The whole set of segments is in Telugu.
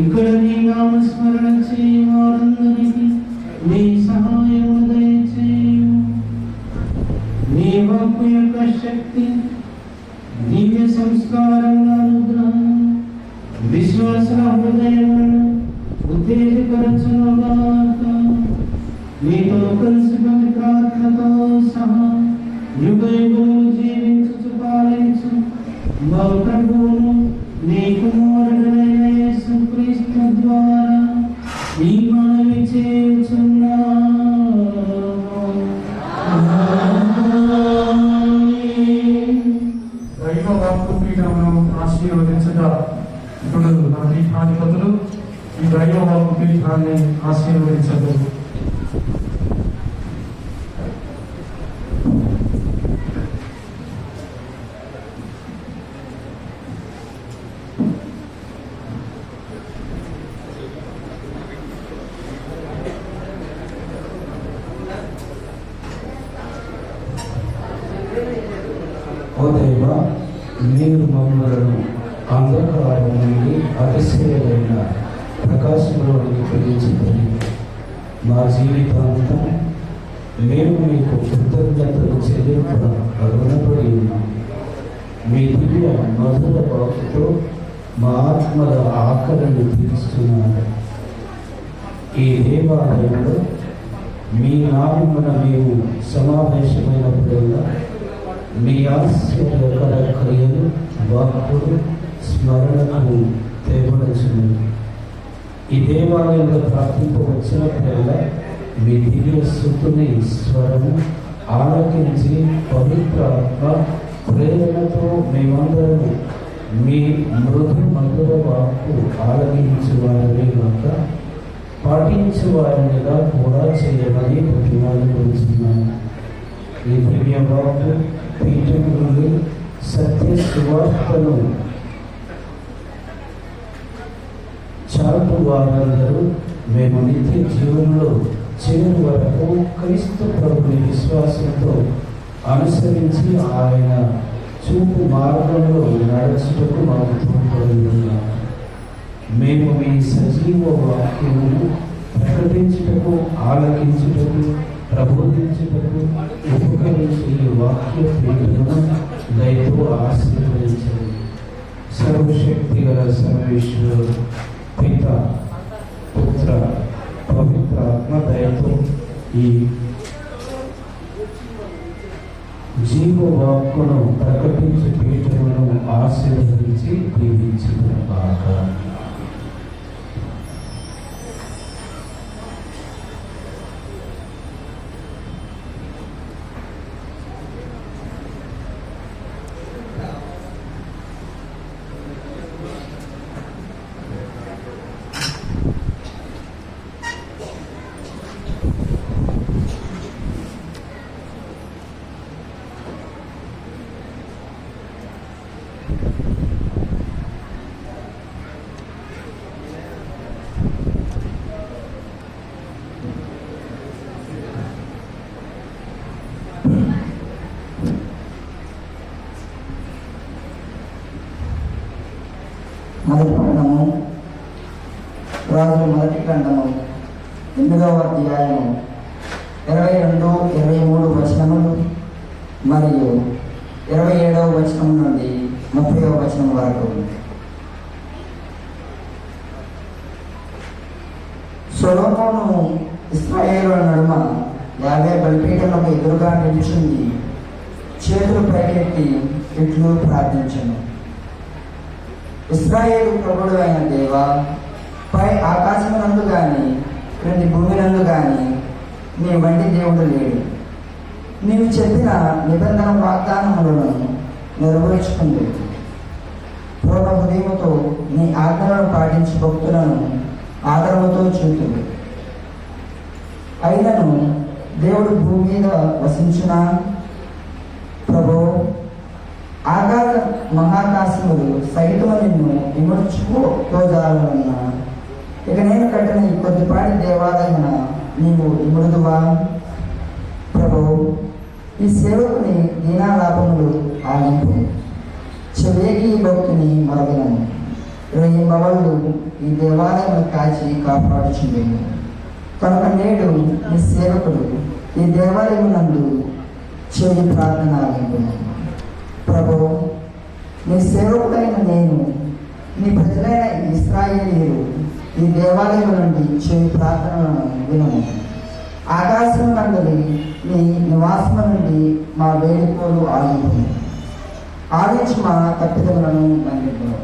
ఇక్కడ నీ నామస్మరణ చేయవారందరికీ నీ సహాయం దయచేయు. నీ వాక్కు యొక్క శక్తి దివ్య సంస్కారముల అనుగ్రహం విశ్వాసుల హృదయములను ఉత్తేజపరచునుగాక. నీతో కలిసి పవిత్రాత్మతో సహా యుగయుగము జీవించుచు పాలించు మా ప్రభువును నీ కుమారుడైన యేసుక్రీస్తు ద్వారా ఈ మనవి చేయుచున్నాము. దైవ వాక్కు పీఠమును ఆశీర్వదించగా ఇప్పుడు నా పీఠాధిపతులు ఈ దైవ వాక్కు పీఠాన్ని ఆశీర్వదించదు. ఓ దైవ, మీరు మమ్మలను అంధకారం నుండి అతిశయమైన ప్రకాశంలోనికి పిలిచిందని మా జీవితాంతం మేము మీకు కృతజ్ఞతలు చెల్లింపున రుణపడి ఉన్నాం. మీ దివ్య మధుర వాక్కుతో మా ఆత్మల ఆకలిని తీరుస్తున్నారు. ఈ దేవాలయంలో మీ నామమున మేము సమావేశమైనప్పుడల్లా మీ ఆశ్చర్యకర క్రియలు వాక్కులు స్మరణకు తేబడుచున్నది. ఈ దేవాలయంలో ప్రార్థింపవచ్చినప్పుడల్లా మీ దివ్య స్తుతిని స్వరము ఆలకించి పవిత్ర ప్రేరణతో మేమందరము మీ మృదు మధుర వాక్కు ఆలకించువారిని కాక పాటించువారినిగా కూడా చేయమని ప్రతిమానుకుంటున్నాను. ఈ దివ్య వాక్కు పీఠం నుండి సత్య సువార్తను చాటు వారందరూ మేము నిత్య జీవనంలో చివరి వరకు క్రీస్తు ప్రభుని విశ్వాసంతో అనుసరించి ఆయన చూపు మార్గంలో నడుచుటకు మాకు తోడ్పడుతున్నాం. మేము మీ సజీవ వాక్యమును ప్రకటించుటకు, ఆలకించుటకు, ప్రబోధించుటకు ఉపకరించే వాక్య పీఠను దయతో ఆశీర్వదించండి. సర్వశక్తి గల సర్వేశ్వరుడు పిత పుత్ర పవిత్ర ఆత్మదయతో ఈ జీవవాక్కును ప్రకటించే పీఠమును ఆశీర్వదించి దీవించిన కాక. మొదటి పట్టణము రాజుల మొదటి గ్రంథము 8వ అధ్యాయము 22, 23 వచనములు మరియు 27వ వచనం నుండి 30వ వచనం వరకు. సొలొమోను ఇశ్రాయేలుల నడుమ 50 బలిపీఠములకు ఎదురుగా నిలిచింది, చేతులు పైకెత్తి ఇట్లు ప్రార్థించను. ఇశ్రాయేలు ప్రభుడు అయిన దేవా, పై ఆకాశమునందు గాని క్రింది భూమినందు గాని నీ వంటి దేవుడు లేడు. నీవు చెప్పిన నిబంధన వాగ్దానములను నెరవేర్చుకుంది. పూర్ణ హృదయముతో నీ ఆజ్ఞలను పాటించి భక్తులను ఆదరముతో చూతుడు. అయినను దేవుడు భూమి మీద వసించిన ప్రభు, ఆకాశ మహాకాశములు సైతము నిన్ను ఇముడ్చుకోజాలన్నా, ఇక నేను కట్టిన ఈ కొద్దిపాటి దేవాలయమున నీవు ఇముడుదువా? ప్రభు, ఈ సేవకుని దీనాలాపములు ఆలింపు, చెవేగి భక్తుని మరగలను. రేయి మవళ్ళు ఈ దేవాలయమును కాచి కాపాడుచుండేను. కనుక నేడు ఈ సేవకుడు ఈ దేవాలయమునందు చేయి ప్రార్థన ఆలింపును. ప్రభు, నీ సేవకుడైన నేను, నీ ప్రజలైన ఇశ్రాయేలీయులు ఈ దేవాలయం నుండి చేయి ప్రార్థనలను వినము. ఆకాశం నందలి నీ నివాసము నుండి మా వేడుకోలు ఆలింపును. ఆలించి మా తప్పిదములను మన్నింపును.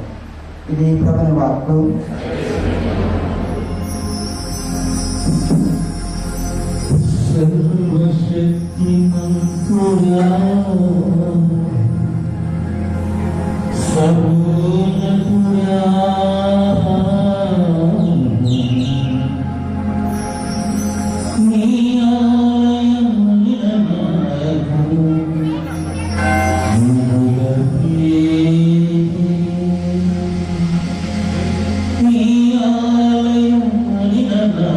ఇది ప్రభుని వాక్కు. సర్వశక్తిమంతుడా, సర్వోన్నతుడా, నీ ఆలయమునకు నీ ఆలయమునకు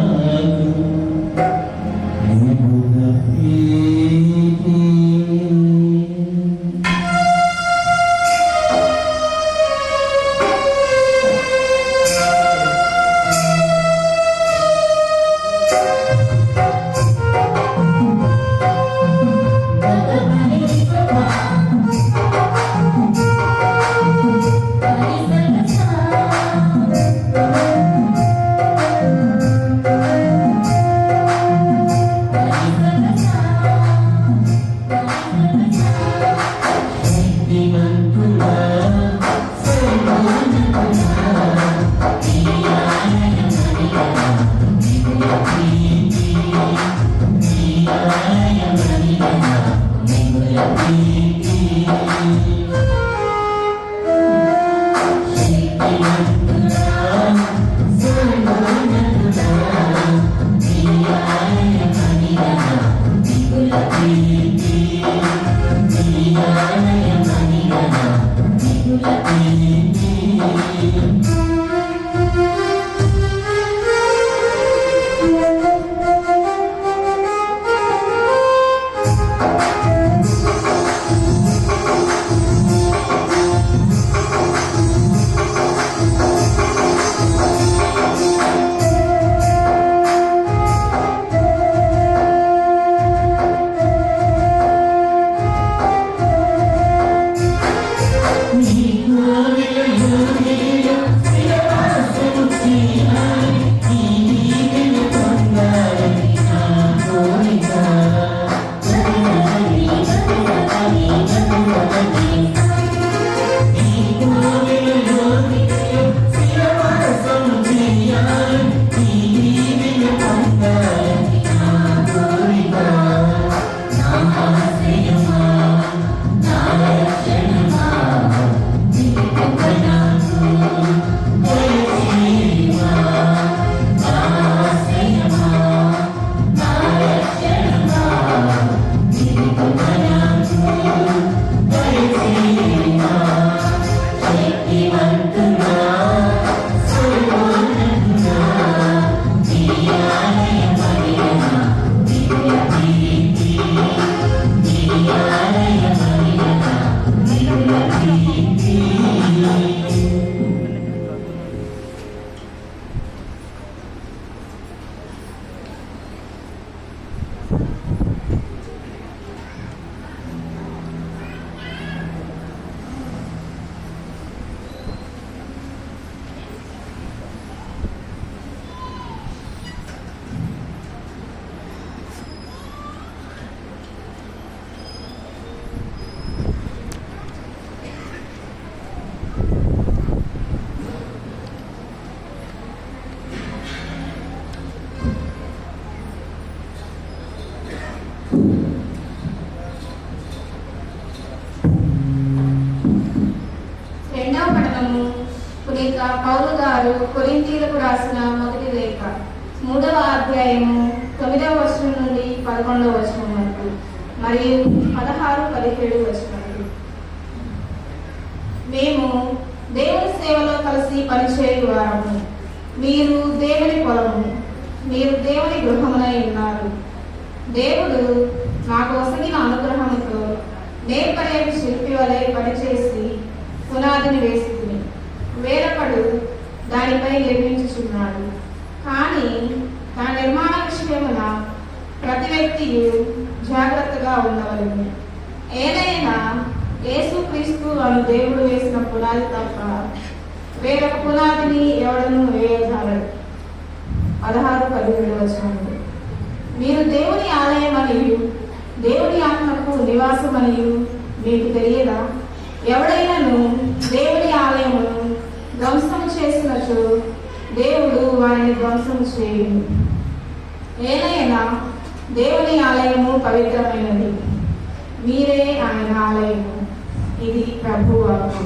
పౌలు గారు కొరింథీయులకు రాసిన మొదటి లేఖ 3వ అధ్యాయము 9వ వచనం నుండి 11వ వచనం వరకు మరియు 16, 17 వచనాలు. మేము దేవుని సేవలో కలిసి పనిచేయు వారము. మీరు దేవుని పొలము, మీరు దేవుని గృహమునై ఉన్నారు. దేవుడు నాకు వసగిన అనుగ్రహంతో నేర్పలేని శిల్పి వలె పనిచేసి పునాదిని వేసుకుని వేరపడు దానిపై నిర్మించుచున్నాడు. కానీ దాని నిర్మాణ విషయమున ప్రతి వ్యక్తి జాగ్రత్తగా ఉండవలెను. ఏదైనా యేసుక్రీస్తు అను దేవుడు వేసిన పునాది తప్ప వేరొక పునాదిని ఎవడను వేయజాలడు. 16, 17 వచనములు. మీరు దేవుని ఆలయం మరియు దేవుని ఆత్మకు నివాసం మరియు మీకు తెలియదా? ఎవడైనాను దేవుని ఆలయమును ధ్వంసము చేసినచో దేవుడు వారిని ధ్వంసము చేయును. ఏలైనా దేవుని ఆలయము పవిత్రమైనది, మీరే ఆయన ఆలయము. ఇది ప్రభువు వాక్కు.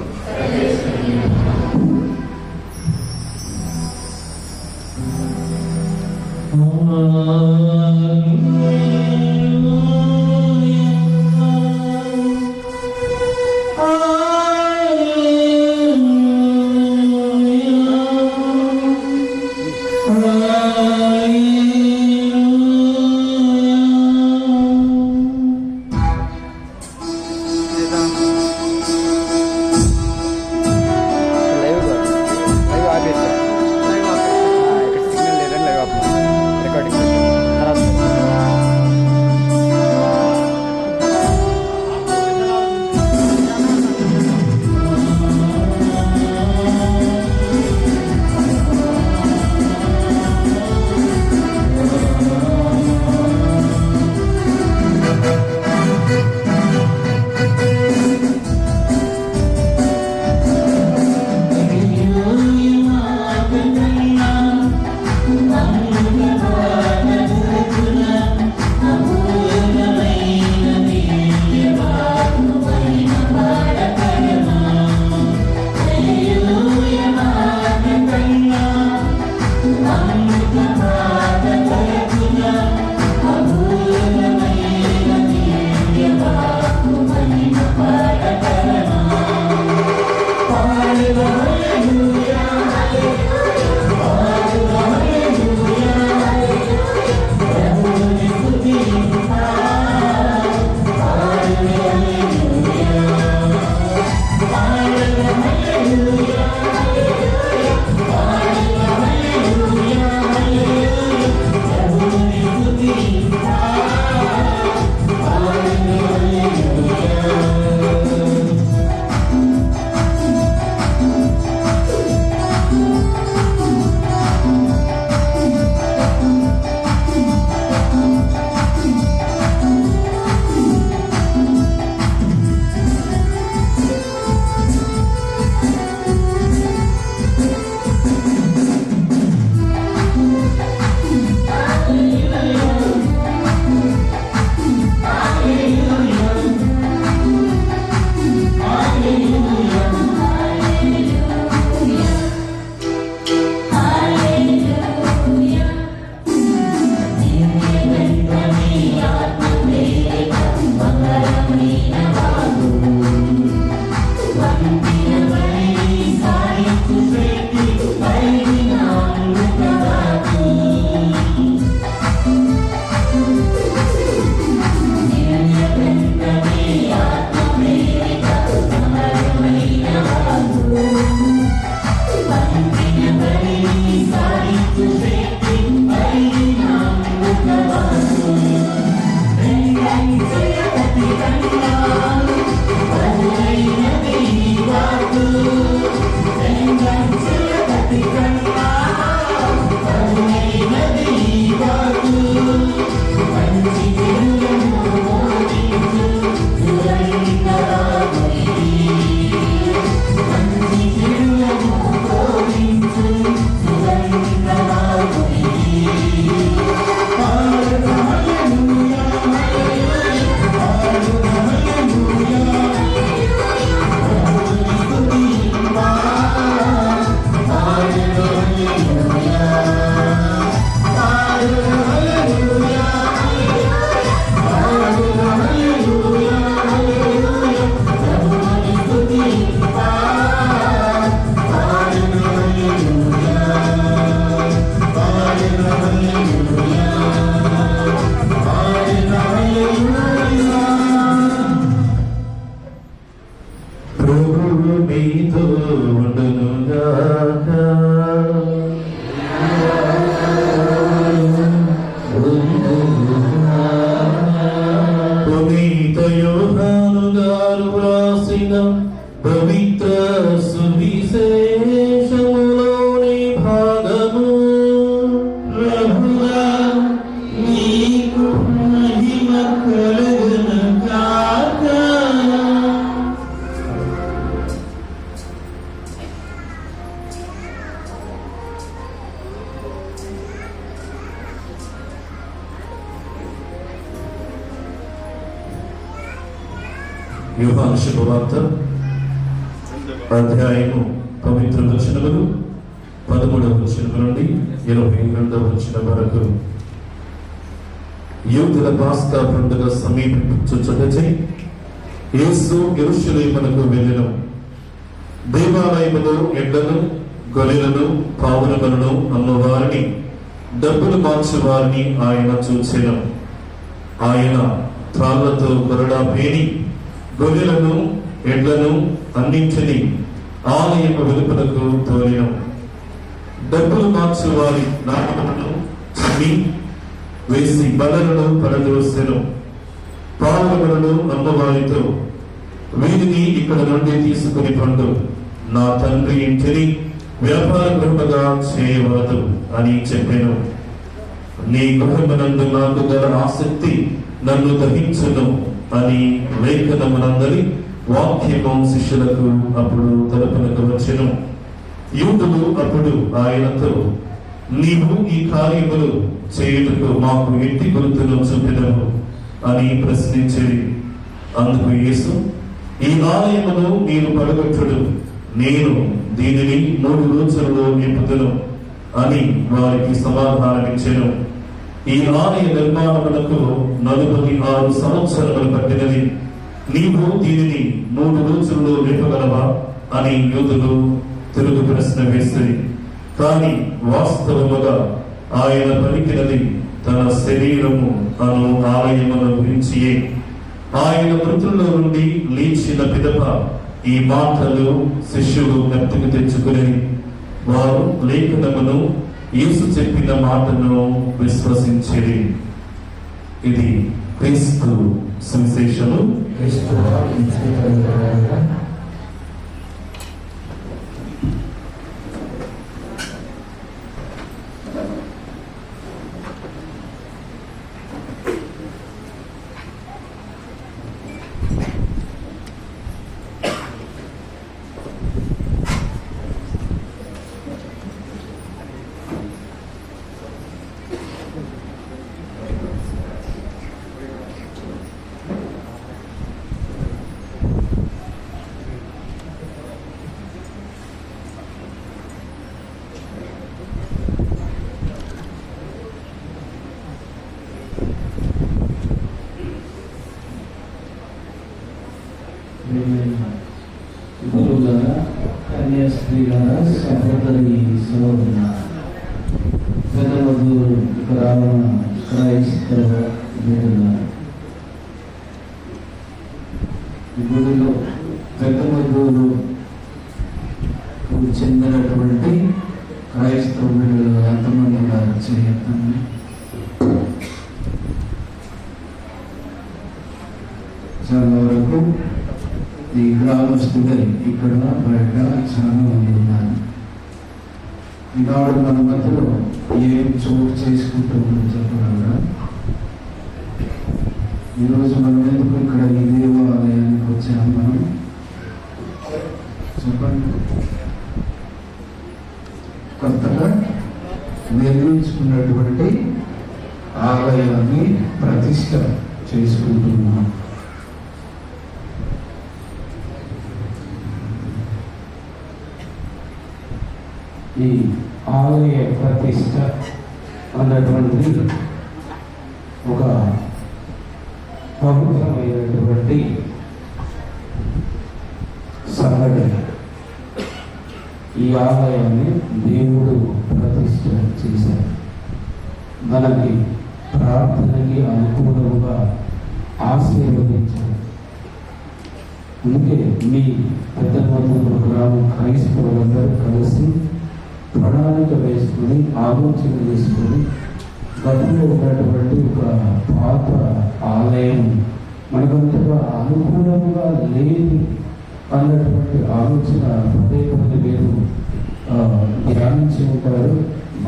యోహాను శుభవార్త అధ్యాయము పవిత్ర వచనములు 13వ వచనం నుండి 22వ వచనం వరకు. యూదుల పాస్కా పండుగ సమీపించుచుండచే యేసు యెరూషలేమునకు వెళ్ళెను. దేవాలయములో ఎడ్లను, గొర్రెలను, పావురములను అమ్మవారిని, డబ్బులు మార్చేవారిని ఆయన చూచెను. ఆయన త్రాళ్లతో కొరడా పేని గొర్రెలను, ఎడ్లను అన్నింటినీ ఆలయము వెలుపలకు తోలిను. డబ్బులు మార్చేవారి నామములను చిమ్మి వేసి బలలను పడద్రోసెను. పావురములను అమ్మవారితో, వీరిని ఇక్కడ నుండి తీసుకుని పండు, నా తండ్రి ఇంటిని వ్యాపార గృహముగా చేయవలదు అని చెప్పాను. నీ గృహమునందు నాకు గల ఆసక్తి నన్ను దహించును అని లేఖనమునందరి వాక్యము శిష్యులకు అప్పుడు తలుపునకు వచ్చెను. యూదులు అప్పుడు ఆయనతో, నీవు ఈ కార్యములు చేయుటకు మాకు ఎట్టి గుర్తును చూపెదవు అని ప్రశ్నించేది. అందుకు యేసు, ఈ ఆలయమును మీరు పడగొట్టుడు, నేను దీనిని 3 రోజులలో నింపుదును అని వారికి సమాధానమిచ్చెను. ఈ ఆలయ నిర్మాణమునకు 46 సంవత్సరములు పట్టినది. నీవు దీనిని 3 రోజుల్లో నింపగలవా అని యూదులు తిరుగు ప్రశ్న వేస్తుంది. కానీ వాస్తవముగా ఆయన పలికినది తన శరీరము అను ఆలయమును గురించియే. ఆయన మృతుల్లో నుండి లేచిన పిదప ఈ మాటలు శిష్యులు జ్ఞప్తికి తెచ్చుకుని వారు లేఖనమును యేసు చెప్పిన మాటను విశ్వసించేది. ఇది క్రీస్తు సువిశేషము. గురువుల కన్యాస్త్రీల సహోదరి సహోదరుల పెద్దవద్దు గ్రామ క్రైస్తవ బిడ్డల గుడిలో పెద్దవద్దులు చెందినటువంటి క్రైస్తవ బిడ్డలు ఎంతమంది చేయొద్దండి. చాలా వరకు ఈ గ్రామస్తులే ఇక్కడ బయట చాలా మంది ఉన్నారు. ఈనాడు మన మధ్యలో ఏం చోటు చేసుకుంటుందో చెప్పగలరా? ఈరోజు మనం ఎందుకు ఇక్కడ ఈ దేవాలయానికి వచ్చాము? మనం చెప్పండి. కొత్తగా నిర్మించుకున్నటువంటి ఆలయాన్ని ప్రతిష్ట చేసుకుంటున్నాం. ఈ ఆలయ ప్రతిష్ట అన్నటువంటి ఒక పవిత్రమైనటువంటి సంఘటన. ఈ ఆలయాన్ని దేవుడు ప్రతిష్ట చేశారు. మనకి ప్రార్థనకి అనుకూలముగా ఆశీర్వదించారు. అందుకే మీ పెద్దమందుల గ్రామం క్రైస్తవులందరూ కలిసి ప్రణాళిక వేసుకుని ఆలోచన చేసుకుని గతంలో ఉన్నటువంటి ఒక పాత ఆలయం మనకంతగా అనుకూలంగా లేదు అన్నటువంటి ఆలోచన పదే పదే మీరు ధ్యానించి ఉంటారు,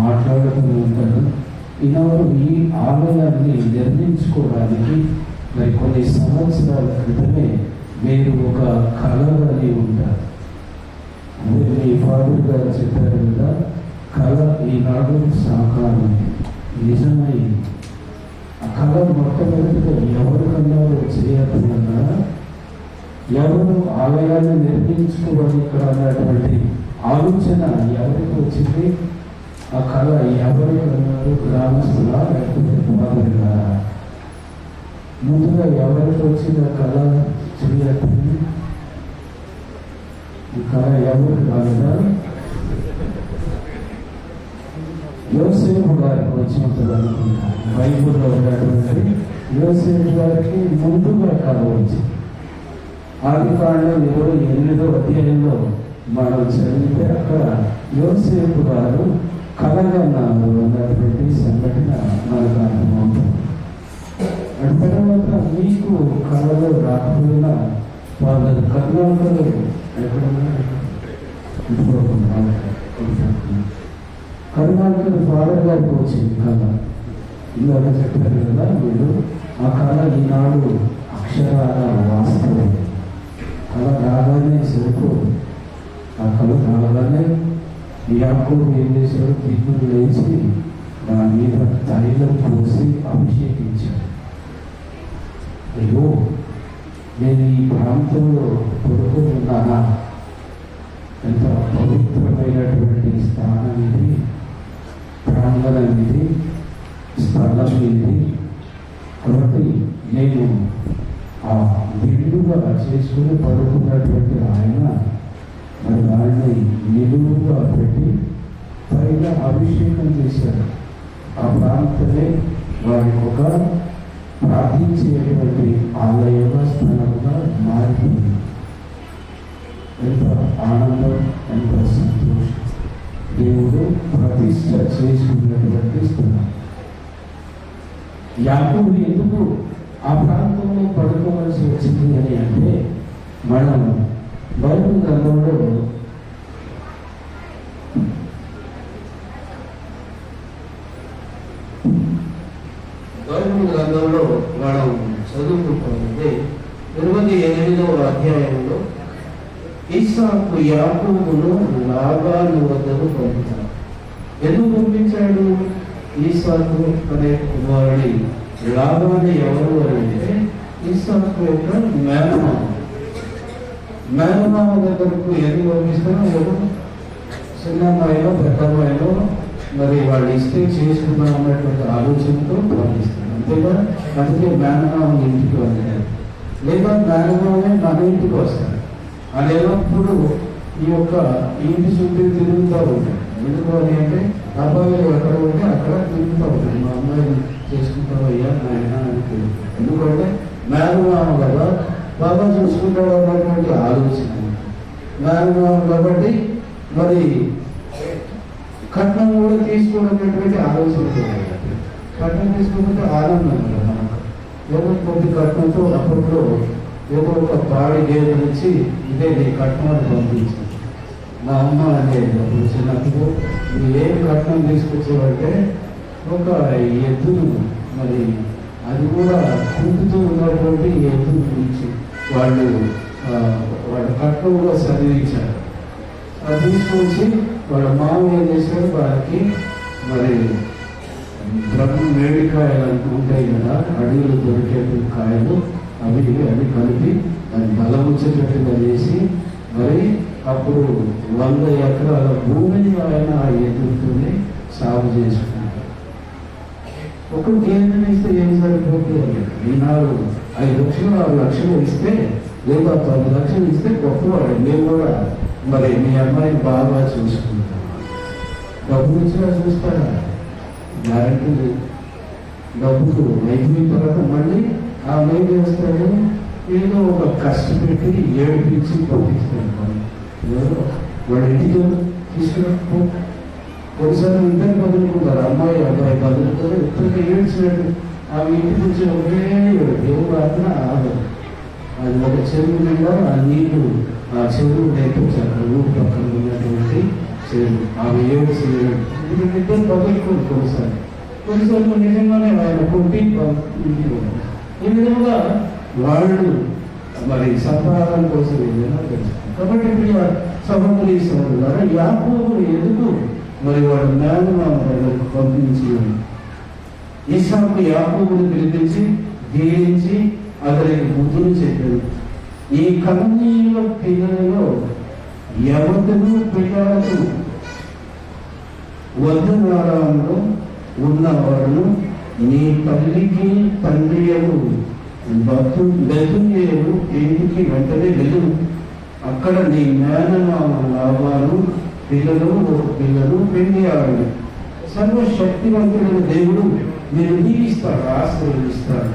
మాట్లాడుతూ ఉంటారు. ఈనాడు ఈ ఆలయాన్ని నిర్మించుకోవడానికి మరి కొన్ని సంవత్సరాల క్రితమే మీరు ఒక కళ కలిగి ఉంటారు. అదే మీ ఫాదర్ గారు చెప్పారు కదా, కళ ఈనాడు సాకారం నిజమై ఆ కళ మొట్టమొదటిగా ఎవరికన్నా చేయకుండా ఎవరు ఆలయాన్ని నిర్మించుకోవాలి ఇక్కడ అన్నటువంటి ఆలోచన ఎవరికి వచ్చింది? ఆ కళ ఎవరికి అన్నారు? గ్రామస్తుల లేకపోతే పాదరి గారా? ముందుగా ఎవరికి వచ్చింది ఆ కళ చెయ్యాలి? ఈ కళ ఎవరికి కాదా? యోసేపు గారికి వచ్చి ఉంటుంది అనుకుంటాను. బైబుల్లో ఉన్నటువంటి యోసేపు గారికి ముందుగా కళ వచ్చింది. ఆదికాండం 28వ అధ్యాయంలో మనం చదివితే అక్కడ యోసేపు గారు కలగన్నారు అన్నటువంటి సంఘటన మనకు అర్థమవుతుంది. అటు తర్వాత మీకు కళలో రాకపోయినా వాళ్ళ కర్ణాటకలు ఎక్కడున్నారు? కర్ణాటక ఫాదర్ గారికి వచ్చింది కళ. ఇందాక చెప్పారు కదా మీరు, ఆ కళ ఈనాడు అక్షరాల వాస్తవం. కళ రాగానే సరిపోదు. ఆ కళ రాగానే యాకోబు ఏం చేశాడు? దిగులు లేచి దాని మీద తైలం పోసి అభిషేకించాడు. అయ్యో, నేను ఈ ప్రాంతంలో పడుకున్నానా? ఎంత పవిత్రమైనటువంటి స్థానం ఇది, ప్రాంగణం ఇది, స్థలం ఇది. కాబట్టి నేను ఆ నిండుగా చేసుకుని పడుకున్నటువంటి ఆయన మరి ఆయన్ని నిలువుగా పెట్టి పైన అభిషేకం చేశారు. ఆ ప్రాంతమే వారికి ఒక ప్రార్థించేటువంటి ఆలయ స్థలంగా మారిపోయింది. ఎంత ఆనందం, ఎంత సంతోషం! దేవుడు ప్రతిష్ట చేసుకున్నటువంటి స్థలం. యాకోబు ఎందుకు ఆ ప్రాంతంలో పడుకోవలసి వచ్చింది అని అంటే, మనం బైబిల్ గ్రంథంలో మనం చదువుకుంటామంటే 28వ అధ్యాయంలో ఇస్సాకు యాకోబును లాబాను వద్దకు పంపించాడు. ఎందుకు పంపించాడు? ఇస్సాకు అనే కుమారుడి లాబాను ఎవరు అంటే ఇస్సాకు యొక్క మేనమామ దగ్గరకు ఎందుకు పంపిస్తారో ఎవరు? చిన్నమ్మాయిలో పెద్దమ్మాయిలో మరి వాళ్ళు ఇస్తే చేసుకున్నాం అన్నటువంటి ఆలోచనతో పంపిస్తారు. అంతేగా? అందుకే మేనమామ ఇంటికి వెళ్ళారు, లేదా మేనమామే మన ఇంటికి వస్తారు. అనేటప్పుడు ఈ యొక్క ఇంటి చుట్టూ తిరుగుతూ ఉంటాయి. ఎందుకు అని అంటే అబ్బాయిలు ఎక్కడ ఉంటే అక్కడ తిరుగుతూ ఉంటాయి. మా అమ్మాయిని చేసుకుంటావయ్యా నాయన అని తిరుగుతారు. ఎందుకంటే మేనమామ కదా, బాగా చూసుకుంటాడు అన్నటువంటి ఆలోచన మేనమామ కాబట్టి మరి కట్నం కూడా తీసుకోవడమైనటువంటి ఆలోచన. కట్నం తీసుకోకపోతే ఆనందం కదా మనకు. ఏదో కొద్ది కట్నంతో అప్పట్లో ఏదో ఒక పాడి గేదె నుంచి ఇదే నీ కట్నాన్ని పంపించింది. మా అమ్మ అనేది అప్పుడు చిన్నప్పుడు ఏం కట్నం తీసుకొచ్చేవంటే ఒక ఎద్దును, మరి అది కూడా కుంటుతూ ఉన్నటువంటి ఎద్దును గురించి వాళ్ళు కట్నం కూడా చదివించారు. అది తీసుకొచ్చి వాళ్ళ మామ ఏం చేశారు, వారికి మరి బ్రహ్మ మేడికాయలు ఉంటాయి కదా, అడవిలో దొరికే కాయలు, అవి కలిపి దాన్ని బలముచ్చేటట్టుగా చేసి మరి అప్పుడు 100 ఎకరాల భూమిని ఆయన ఆ ఎదురుతోనే సాగు చేసుకున్నారు. ఒక గేదెని ఇస్తే ఏం సరిపోతుంది? ఈనాడు 5 లక్షలు 6 లక్షలు ఇస్తే, లేదా 10 లక్షలు ఇస్తే గొప్పవాడు. మేము కూడా మరి మీ అమ్మాయిని బాగా చూసుకుంటాం. డబ్బులు ఇచ్చినా చూస్తారా? గ్యారెంటీ లేదు. డబ్బులు అయిపోయిన తర్వాత మళ్ళీ ఆ ఏం చేస్తాడు? ఏదో ఒక కష్టపెట్టి ఏడిపించి పంపిస్తాడు. వాడు ఇంటికి తీసుకున్నట్టు కొన్నిసార్లు ఇద్దరు బదులుకుంటారు. అమ్మాయి అబ్బాయి బదులుతారు. ఇద్దరికి ఏడ్చినట్టు ఆ ఇంటికి వచ్చి ఒకే దేవుడు అర్థన ఆగదు. అది ఒక చెరువు నిండా ఆ నీళ్లు, ఆ చెరువు నేర్పించారు. ఊరు పక్కన ఉన్నటువంటి చెరువు. ఆమె ఏడు చేయడం ఇద్దరు బదులుకోరు. కొన్నిసార్లు నిజంగానే ఆయన కొట్టి ఇంటికి ఈ విధంగా వాళ్ళు మరి సంపాదన కోసం ఏదైనా తెలుసు. కాబట్టి సహోదరి సహోదరు యాకోబు ఎందుకు మరి వాడు మేనమామ దగ్గరకు పంపించి ఇస్సాకు యాకోబుని పిలిపించి దీవించి అతనికి బుద్ధులు చెప్పాడు. ఈ కమనీయుల పిల్లలలో ఎవరిను పిల్లలకు వధువారంలో ఉన్నవాడు నీ తల్లికి తండ్రియలు బతులేరు ఇంటికి వెంటనే వెళ్ళు. అక్కడ నీ మేనమామ లాభాలు పిల్లలు పెళ్లి ఆడు. సర్వశక్తివంతుడైన దేవుడు మీరు దీవిస్తాడు, ఆశీర్వదిస్తాడు.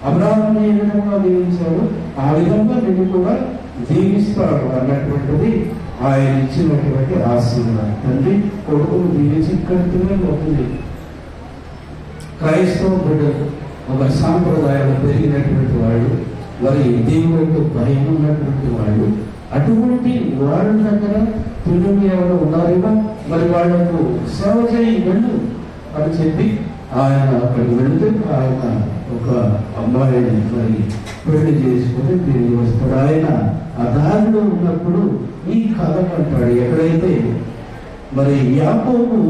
అబ్రాహామును ఏ విధంగా దీవించాడు ఆ విధంగా నేను కూడా దీవిస్తాడు అన్నటువంటిది ఆయన ఇచ్చినటువంటి ఆశీర్వాదం. తండ్రి కొడుకును దీవించి కడుతూనే పోతుంది. క్రైస్తవ బిడ్డలు ఒక సాంప్రదాయాలు పెరిగినటువంటి వాళ్ళు, మరి దేవుడితో భయం ఉన్నటువంటి వాళ్ళు, అటువంటి వాళ్ళ దగ్గర పిల్లలు ఎవరు ఉన్నారేమో మరి వాళ్లకు సేవ చేయి వెళ్ళు అని చెప్పి ఆయన అక్కడికి వెళితే ఆయన ఒక అమ్మాయిని మరి పెళ్లి చేసుకుని తిరిగి వస్తాడు. ఆయన ఆ దారిలో ఉన్నప్పుడు ఈ కథ అంటాడు. ఎక్కడైతే మరి యాకోబు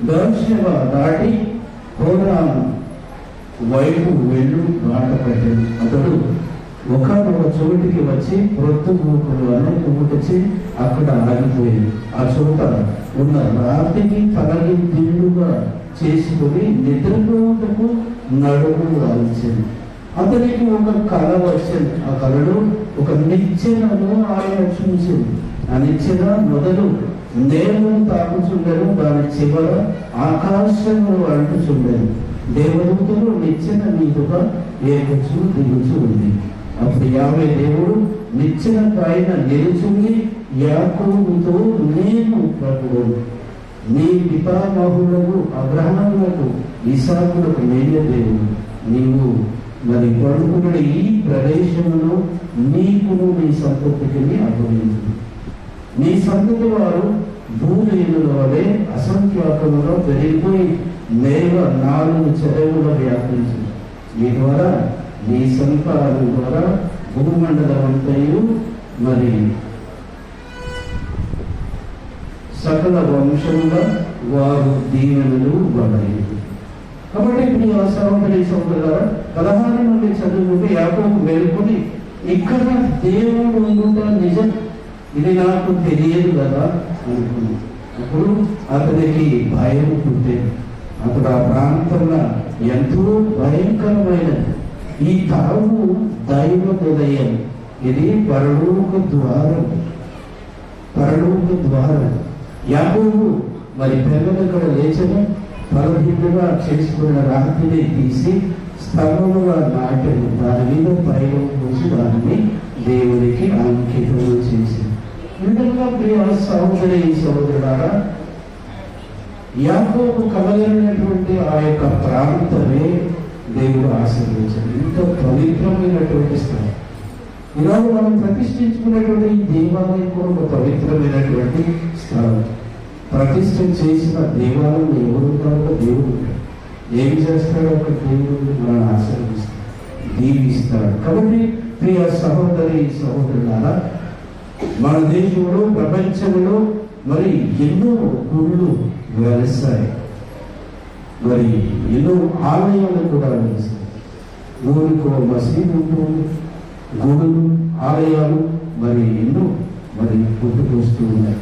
బెర్షెబ దాటి హోరాను వైపు వెళ్ళు మాట పెట్టాడు. అతడు ఒక చోటికి వచ్చి ప్రొద్దుమూకులు అనే వచ్చి అక్కడ ఆగిపోయింది. ఆ చోట ఉన్న రాత్రికి తలగి దిండుగా చేసుకుని నిద్రపోటకు నడుము వాల్చింది. అతనికి ఒక కళ వచ్చింది. ఆ కళలో ఒక నిచ్చెనను ఆయన చూసింది. ఆ నిచ్చెన మొదలు నేలను తాకుచుండను, దాని చివర ఆకాశంలో అంటుచుండను. దేవదూతలు నిచ్చెన మీదుగా ఏకచు దిగుచు ఉంది. అప్పుడు యావే దేవుడు నిచ్చెన పైన నిలుచుని యాకోబుతో, నేను ప్రభువు నీ పితామహులకు అబ్రహాములకు ఇసాకులకు నేనే దేవుడు. నీవు మరి పడుకున్న ఈ ప్రదేశంలో నీకును నీ సంతతికి అప్పగించు. నీ సంతతి వారు భూమిల వలె అసంఖ్యాకంలో పెరిగిపోయి నేల 4 చెరువుల వ్యాపించు. నీ ద్వారా నీ సంతానం ద్వారా భూమండలం అంతయు మరి సకల వంశంగా వారు దీవెనలు పడలేదు. కాబట్టి ఇప్పుడు ఆ సహోదరి సహోదరులారా 16 నుండి చదువుకుంటే యాకోబు మేల్కొని ఇక్కడ దేవుడు ఉండుట నిజం, ఇది నాకు తెలియదు కదా అనుకున్నాను. అప్పుడు అతనికి భయం పుట్టేది. అప్పుడు ఆ ప్రాంతంలో ఎంతో భయంకరమైనది. ఈ తావు దైవ హృదయం, ఇది పరలోక ద్వారం. యాకోబు మరి పెద్దక్కడ లేచని పరదిగా చేసుకున్న రాత్రిని తీసి స్థలముగా నాటని దాని మీద పైన పోసి దానిని దేవునికి అంకితం చేసి. ఇందులో ప్రియ సహోదరి సహోదరులారా, యాకోబు కలగలిగినటువంటి ఆ యొక్క ప్రాంతమే దేవుడు ఆశీర్వదించాడు. ఇంత పవిత్రమైనటువంటి స్థలం. ఈరోజు మనం ప్రతిష్ఠించుకున్నటువంటి ఈ దేవాలయం కూడా ఒక పవిత్రమైనటువంటి స్థలం. ప్రతిష్ఠ చేసిన దేవాలయం ఎవరు ఉంటారో దేవుడు ఏం చేస్తాడో ఒక దేవుడు మనల్ని ఆశీర్వదిస్తాడు, దీవిస్తాడు. కాబట్టి ప్రియ సహోదరి సహోదరులారా, మన దేశంలో ప్రపంచంలో మరి ఎన్నో గుళ్ళు వెలుస్తాయి, మరి ఎన్నో ఆలయాలు కూడా వెలుస్తాయి. ఊరికో మసీదు ఉంటుంది, గుడులు ఆలయాలు మరి ఎన్నో మరి పుట్టుకొస్తూ ఉన్నాయి.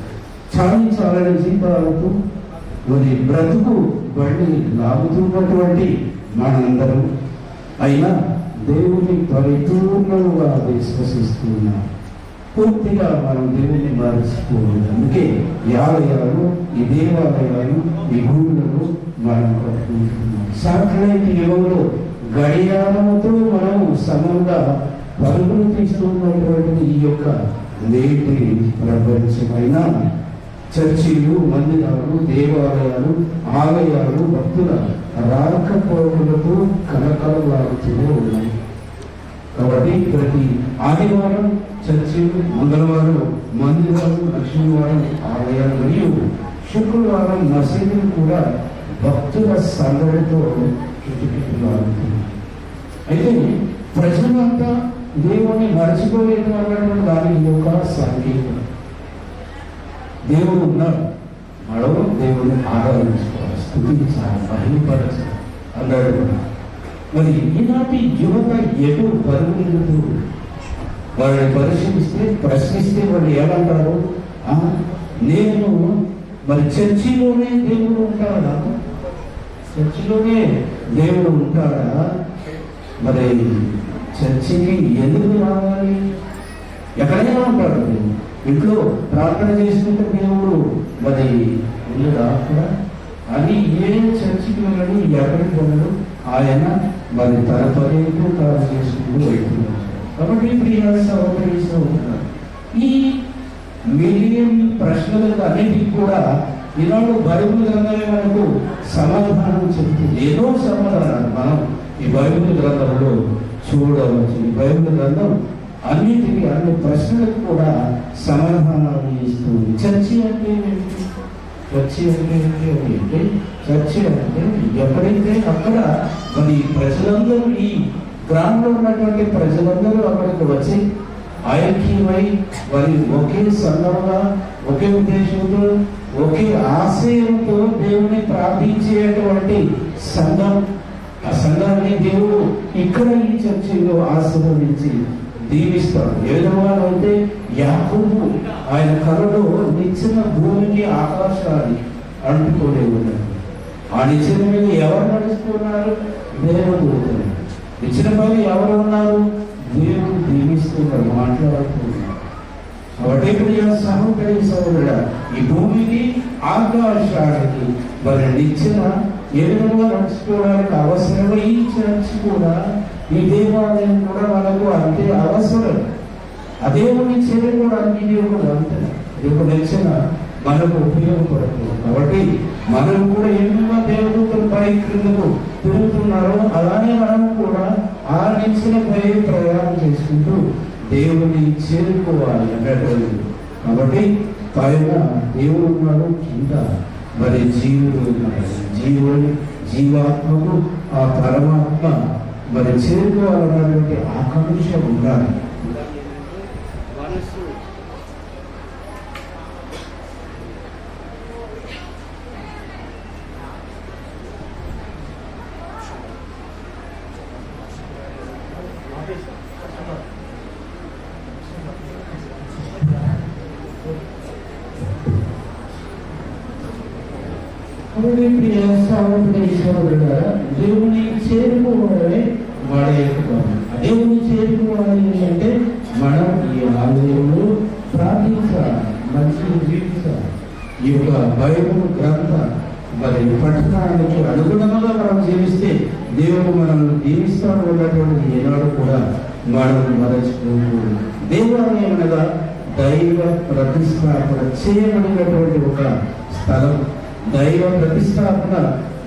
చాలని జీవితాలతో మరి బ్రతుకు బండి లాగుతున్నటువంటి మనందరం అయినా దేవుని పరిపూర్ణంగా విశ్వసిస్తూ ఉన్నాం. పూర్తిగా మనం దేవుని మరచిపోవాలి. అందుకే ఈ ఆలయాలు, ఈ దేవాలయాలు, ఈ గుడులను మనం కట్టుకుంటున్నాం. సాంకేతిక యుగంలో గడియారంతో మనము సమంగా పరుగులు తీస్తున్నటువంటి ఈ యొక్క నేటి ప్రపంచమైన చర్చిలు, మందిరాలు, దేవాలయాలు, ఆలయాలు భక్తుల రాకపోకలతో కలకలలాడుతూనే ఉన్నాయి. కాబట్టి ప్రతి ఆదివారం చర్చిలు, మంగళవారం మందిరాలు, లక్ష్మీవారం ఆలయాలు మరియు శుక్రవారం మసీదులు కూడా భక్తుల సందడితో చుట్టులాడుతున్నాయి. అయితే ప్రజలంతా దేవుణ్ణి మర్చిపోలేదు అన్నటువంటి దాని యొక్క సంకేతం. దేవుడు ఉన్నాడు, మనము దేవుని ఆరాధించుకోవాలి, స్తుతించాలి, మహిమపరచాలి అన్నాడు. మరి ఈనాటి యువత ఎటు పరుగులు వాళ్ళని పరిశీలిస్తే ప్రశ్నిస్తే వాళ్ళు ఏమంటారు? నేను మరి చర్చిలోనే దేవుడు ఉంటాడా? చర్చిలోనే దేవుడు ఉంటాడా? మరి చర్చికి ఎందుకు రావాలి? ఎక్కడైనా ఉంటాడు. ఇంట్లో ప్రార్థన చేసుకుంటే దేవుడు మరి ఉండడా అక్కడ? అని ఏ చర్చికి వెళ్ళడు, ఎక్కడికి వెళ్ళడు, ఆయన మరి తన పర్యటన తాను చేసుకుంటూ వెళ్తున్నాడు. కాబట్టి ప్రియ సహోదరి సహోదరులారా, ఈ మిలియన్ ప్రశ్నలకు అన్నిటికీ కూడా ఈనాడు బైబిల్ గ్రంథమే మనకు సమాధానం చెబుతుంది. ఏదో సమాధానాలు మనం ఈ బైబిల్ గ్రంథంలో చూడవచ్చు. ఈ బైబిల్ గ్రంథం అన్నిటికీ అన్ని ప్రశ్నలకు కూడా సమాధానాలు ఇస్తుంది. చర్చి అంటే ఏంటి? చర్చి అంటే ఏంటి? చర్చి అంటే ఎక్కడైతే అక్కడ మరి ప్రజలందరూ, ఈ గ్రామంలో ఉన్నటువంటి ప్రజలందరూ అక్కడికి వచ్చి ఐక్యమై మరి ఒకే సంఘంగా, ఒకే ఉద్దేశంతో, ఒకే ఆశయంతో దేవుని ప్రార్థించేటువంటి సంఘం. ఆ సంఘాన్ని దేవుడు ఇక్కడ ఈ చర్చిలో ఆశీర్వదించి దీవిస్తాడు. ఏ విధంగా అయితే యాకోబు ఆయన కలలో నిచ్చిన భూమికి ఆకాశాన్ని అంటుకోలే ఉన్నాడు. ఆ నిచ్చిన మీద ఎవరు నడుస్తున్నారు? దేవుడు. నిచ్చిన పైన ఎవరు ఉన్నారు? దేవుడు దీవిస్తున్నాడు, మాట్లాడుతున్నాడు. కాబట్టి సహోదరి సహోదరుడా, ఈ భూమికి ఆకాశానికి మరి నిచ్చిన ఏ విధంగా నడుచుకోవడానికి అవసరమో ఈ చర్చ్ కూడా, ఈ దేవాలయం కూడా మనకు అంతే అవసరం. అదేవుని చేరుకోవడానికి ఇది ఒక వంతెన, ఇది ఒక నిచ్చెన మనకు ఉపయోగపడుతుంది. కాబట్టి మనం కూడా ఎన్నో దేవదూతలు పై క్రిందకు తిరుగుతున్నారో అలానే మనం కూడా ఆ నిచ్చెనపై ప్రయాణం చేసుకుంటూ దేవుని చేరుకోవాలి అన్నటువంటి. కాబట్టి పైన దేవుడు ఉన్నాడు, కింద మరి జీవుడు ఉన్నాడు. జీవాత్మకు ఆ పరమాత్మ మరి చేరుకోవాలన్నటువంటి ఆకాంక్ష ఉండాలి. దేవుని చేరుకోవడమే వాడి యొక్క దేవుని చేరుకోవాలి అంటే మనం ఈ ఆలయంలో ప్రార్థించాలి, మంచిగా జీవించాలి. ఈ యొక్క బైబిల్ గ్రంథ మరి పట్టణానికి అనుగుణంగా మనం జీవిస్తే దేవుడు మనల్ని దీవిస్తాడు ఉన్నటువంటి ఏనాడు కూడా మనం మరచిపోకూడదు. దేవాలయం అనగా దైవ ప్రతిష్టాపన చేయబడినటువంటి ఒక స్థలం. దైవ ప్రతిష్టాపన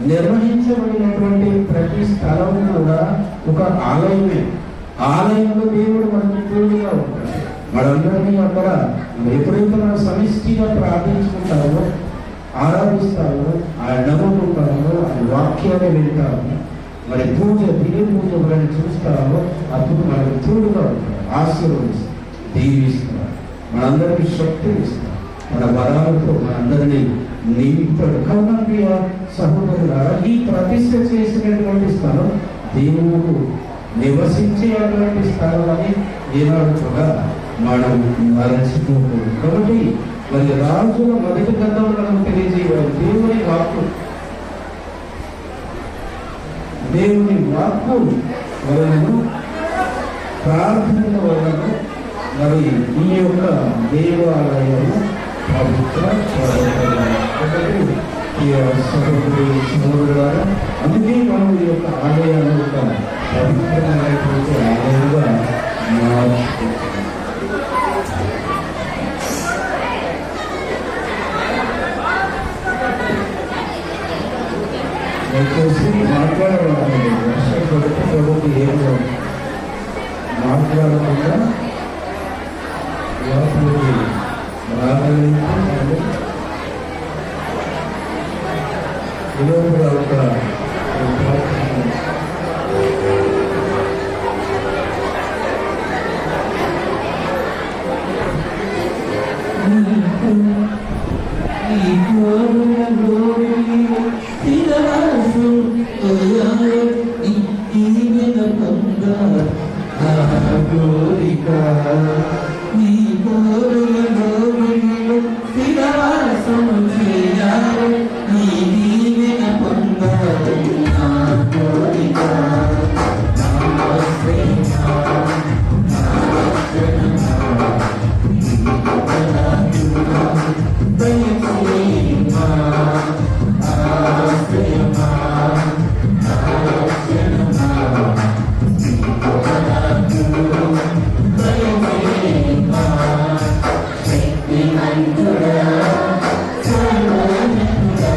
నిర్వహించబడినటువంటి ప్రతి స్థలం కూడా ఒక ఆలయమే. ఆలయంలో దేవుడు మనకి తోడుగా ఉంటాడు. మనందరినీ అక్కడ ఎప్పుడైతే మనం సమిష్టిగా ప్రార్థించుకుంటామో, ఆరాధిస్తామో, ఆయన నమ్ముకుంటామో, ఆయన వాక్యాన్ని వింటాము, మరి దివ్య పూజ మనల్ని చూస్తామో, అప్పుడు మనకు తోడుగా ఉంటాడు, ఆశీర్వదిస్తాడు, దీవిస్తాడు, మనందరికీ శక్తి ఇస్తాడు, మన బలాలతో మనందరినీ నింపుతాడు. కౌనప్రియ సహోదరులారా, ఈ ప్రతిష్ఠ చేసినటువంటి స్థలం దేవుడు నివసించేటువంటి స్థలం అని ఈనాడు కూడా మనం మరచిపోకూడదు. కాబట్టి మరి రాజుల మొదటి గ్రంథంలో మనం తెలియజేయాలి, దేవుని వాక్కు వలన, ప్రార్థనల వలన మరి ఈ యొక్క దేవాలయము పవిత్ర సహోదరులారా, అందుకే మనం ఈ యొక్క ఆలయాన్ని ఒక పవిత్రమైనటువంటి ఆలయంగా మార్చుకుంటాం. దయచేసి మాట్లాడవాలి, వర్షం పడుతూ ఏమో మాట్లాడకుండా లోపలికి రాగలిగితే లోపల ఒక ఈ నా కోరిక నీ కోరులలో వెళ్ళు స్థిరవాసము చేయాలి నీ దీవెన పొందాలి నా కోరిక నా ప్రేమ నా రక్షణ దయచేయమా ఆశ్రయమా నా రక్షణమా దయచేయమా శక్తిమంతుడా సర్వోన్నతుడా